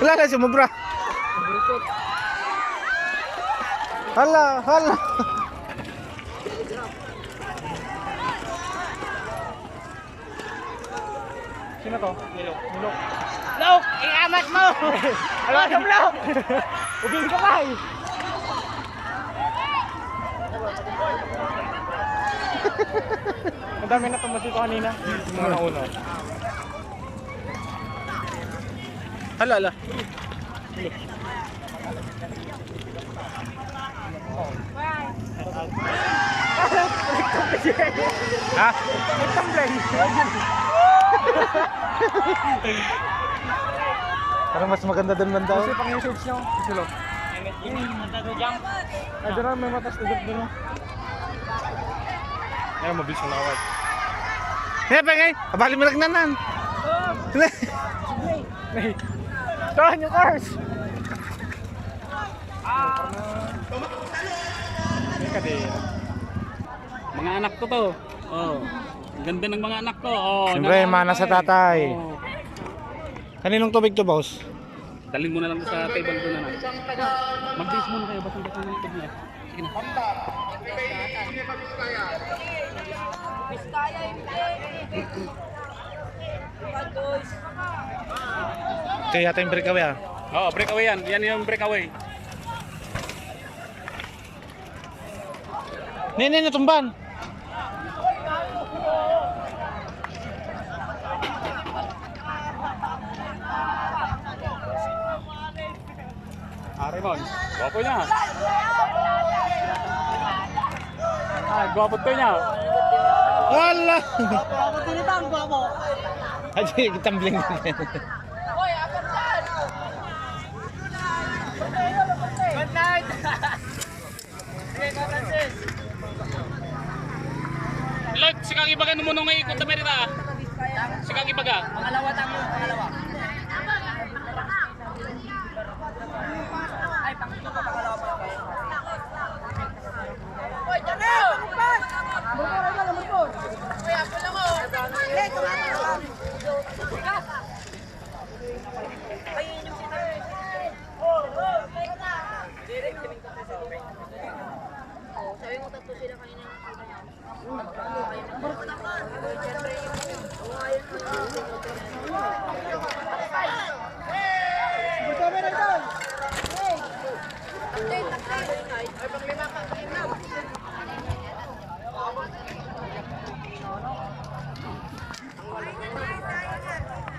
Wala na sumubra. Hala, hala. Sino to? Nilok. Nilok. Lok! Iamat mo! Alam mo lang. Ubing ka kay. Ang dami na tumas dito kanina. Mga nauna. Hala, hala. Ha? Nagtamblay. Parang mas maganda dun man daw. Kasi pang usage nyo. Silo. Ay, doon may matas na doon. Ay, mabilis mo nakawag. Hey, pengay! Kabali mo lang nanan. Tahan yung cars! Mga anak ko to. Oh. Ang ganda ng mga anak ko. Oh, Siyempre, mana sa tatay. Oh. Kaninong tubig to, boss? Dalhin mo na lang sa table ko na lang. Mag-base muna kayo. Basang basa ng tubig. Sige na. Biskaya Ito yata yung breakaway ah. Oo, breakaway yan. Yan yung breakaway. Nene, natumban. Arimon, guwapo niya. Ah, guwapo to niya. Wala! Guwapo din ito, ang guwapo. Ay, kitambling na yan. Hoy, apertan! Good night! Sige, Francis. Lord, sikang ibaga mo nung may ikot na merita. Sikang ibaga. Pangalawa tayo, pangalawa. Ay, pangalawa pa, pangalawa pa. Hoy, Janel! Motor, ano, motor? Hoy, ako lang ako. Hey, kumama lang. Ayun yung sila. Direct, tingin ko sa sila. Sabi mo tatlo sila kanina.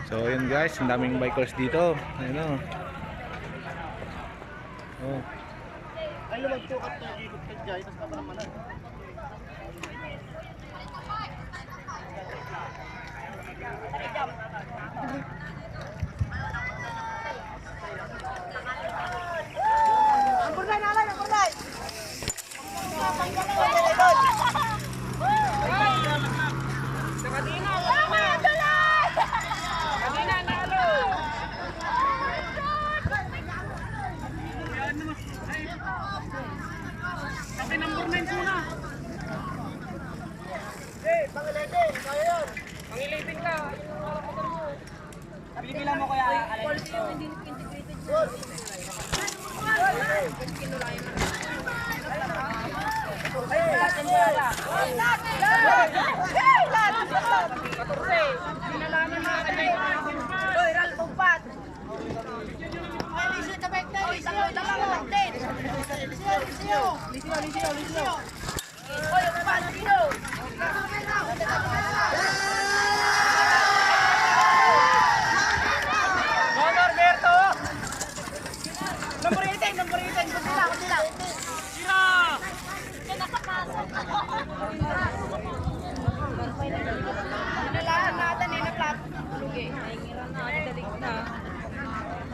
So yun guys, ang daming bikers dito. Ayun o. Oh. Ay, lumagtukat na ikot ka dyan, tapos kapalamanan. Ang burnay, nalay, ang burnay! Nakadina! Tama! Tuloy! Nakadina, nalo! Kasi number 9 muna. Eh, pang-11, kaya yun. Pang-11 ka, yung motor mo. Bili-bila mo kaya, alam ko. Hindi integrated mo. Number 18, number 18, kundi lang. Sira! Pinalahan natin eh, na-flat. Lugi. Dalig na.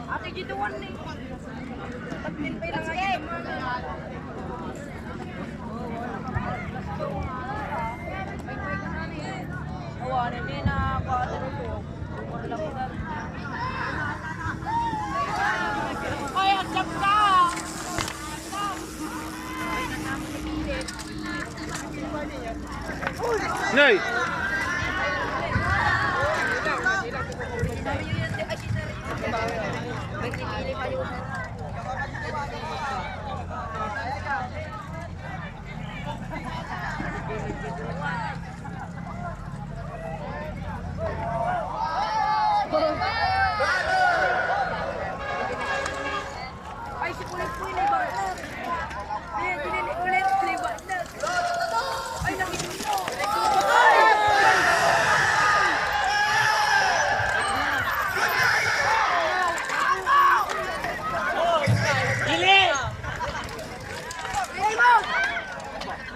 Ate, G2-1 eh. Pag-min pa lang ngayon. Awa, hindi na ako. Wala ko na. Ay, ang jump ka! Noy!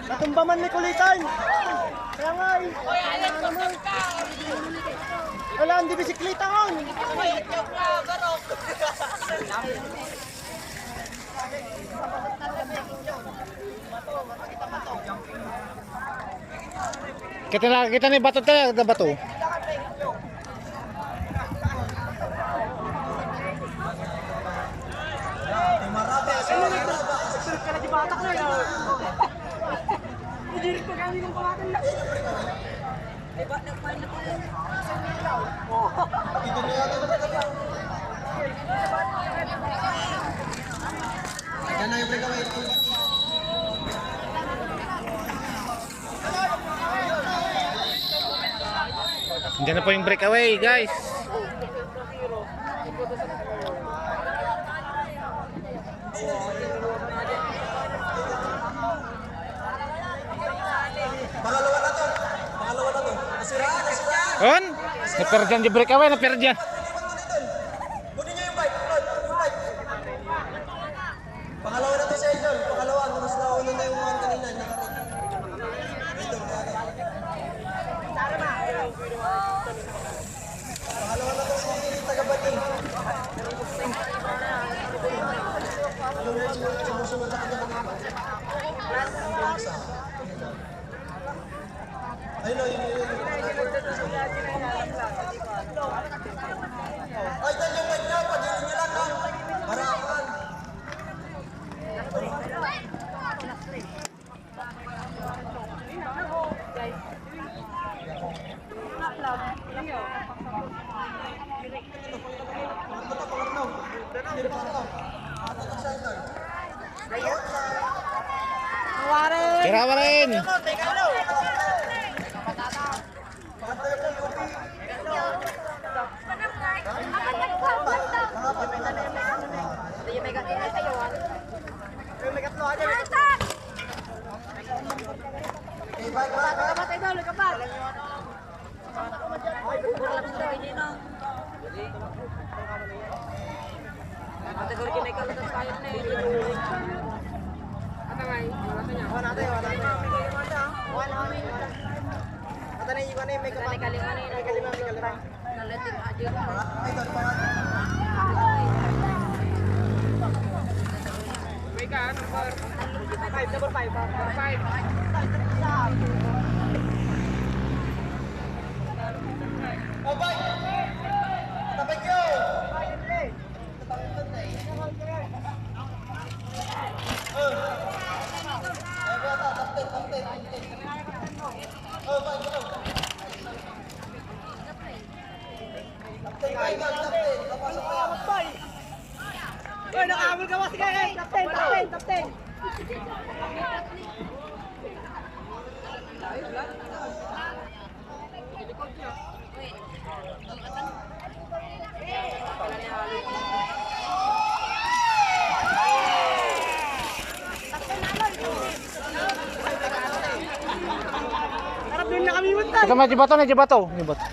Natumba man ni kulitan. Kaya nga eh. Wala, hindi bisikleta on. Kita ni bato talaga bato. Hindi rin pa kami ng pamakan na. Diba, nagpain na po. Yan na yung breakaway. Diyan na po yung breakaway, guys. Pangalawa na to. Nasiraan. On? Naperdian di breakaway, naperdian. Kunin niyo yung bike. Pangalawa na to si Idol. Pangalawa. Mas nauna na yung mga kanina. Pangalawa na to si Tagabating. Sumusunod sa kanya ng mama. Ayun o, yun. Ay, dahil yung bike niya, pagilin niya lang ha. Marakan. Kirawa rin. Oy, nakahabol ka mo. Sige, top 10. Harap din na kami muntan. Kita maju bato nih, bato. Ini bato.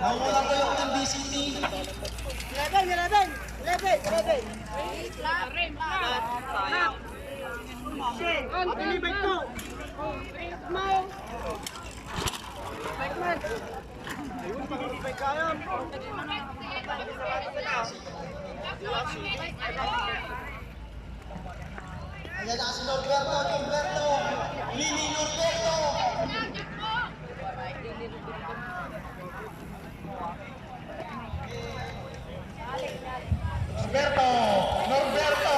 Nawala ko yung MBCT. 11. Pili bike ko. Ayun, pag-ibig kaya. Ayan na si Norberto. Lili Norberto. Norberto.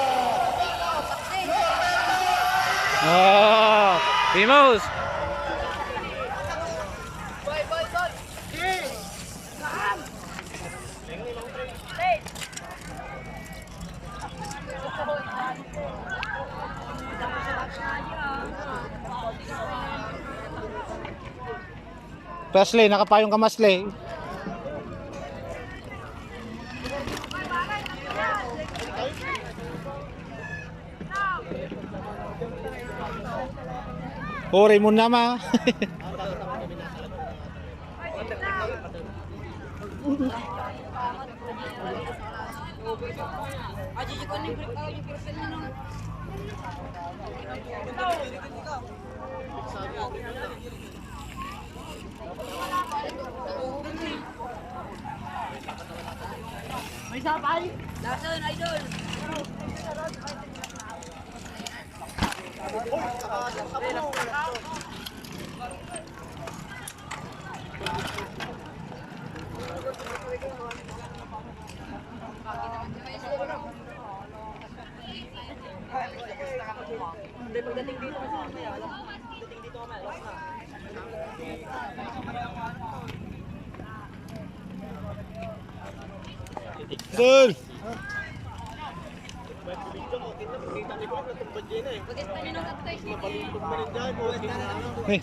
Oh, Primos. Wesley, nakapayong ka Wesley. Huri mo naman. May sapal. Lason, idol. Hindi, pagdating dito kasi mamaya, alam mo, pagdating dito mamaya, alam na. Dul. Nih.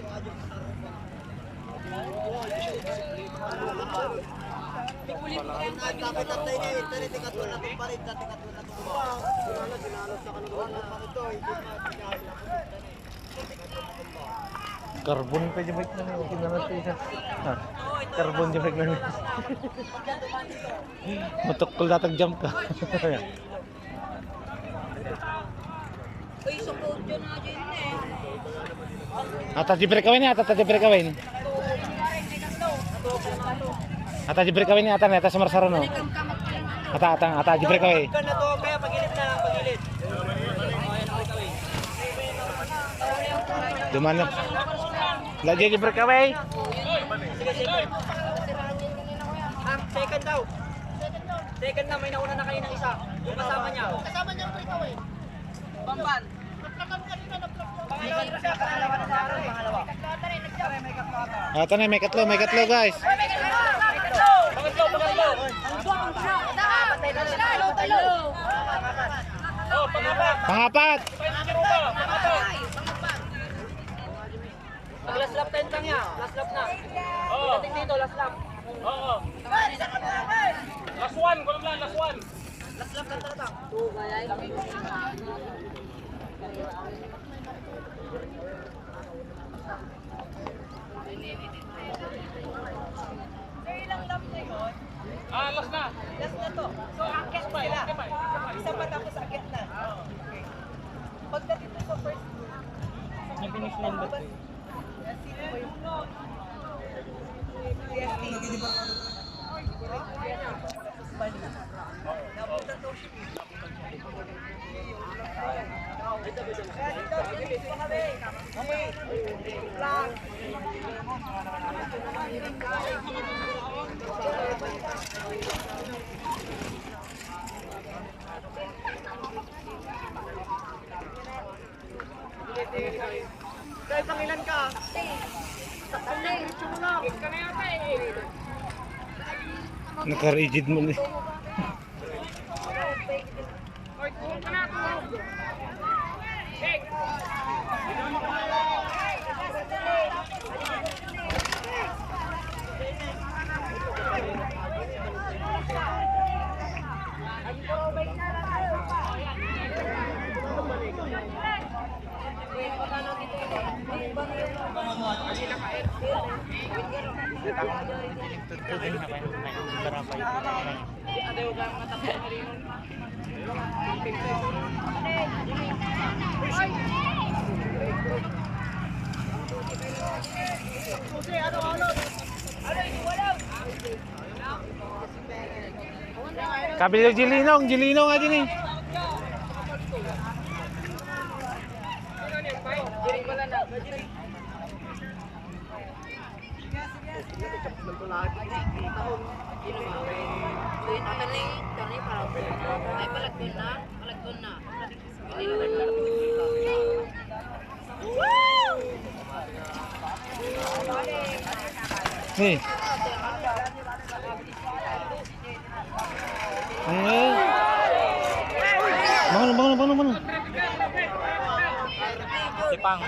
Karbon pa jebek na ni kinarap isa. Ha. Karbon jebek na ni. Matukol datag jump ka. Uy, support yun na dyan eh. Atas di breakaway ni, atas di breakaway ni. Atas di breakaway ni, atas Marsarono. Atas di breakaway. Kan na to, kaya pagilid na lang, pagilid. Dumanap. Lagi di breakaway. Sige, second. Second daw. Second na, may nauna na kayo ng isa. Yung kasama niya. Kasama niya ang breakaway. Bamban. Pangalawa na siya, pangalawa na sa akin. Pangalawa. Ata na, may katlo guys. Pangapat. Last lap 10 lang niya. Last lap na. Dating dito, last lap. Oo. Last one, kulang lang, last one. Last lap lang talaga. Last na. Last na to. So, akyat sila. Isa pa tapos akyat na. Pagdating mo sa first. Nag-finish line ba? Kahit ang ilan ka. Naka-rigid mo ni. Kabilo Jilinong aja nih. Nih. Bangun. Jepang.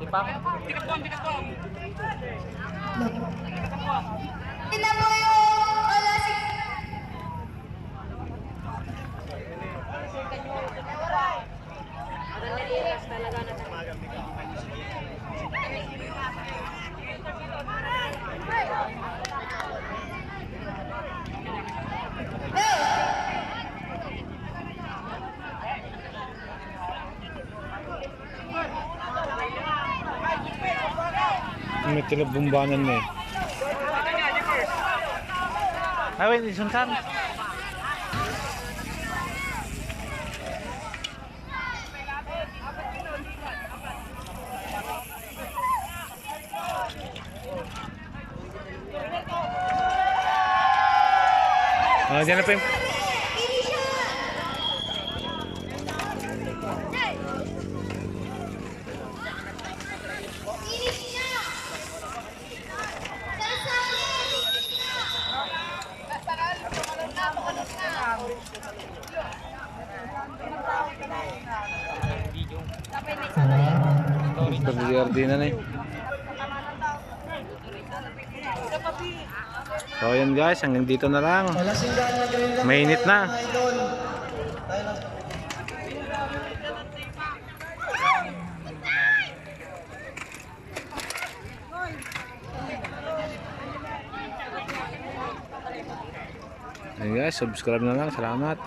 Tipak. Tikapuan. Tina mo yung alasik. May tinabumbanan na eh. Ay, wait, isuntan. Diyan na pa yung... Pag-GRD na eh. So yun guys, hanggang dito na lang. Mainit na. Ayun guys, subscribe na lang. Salamat.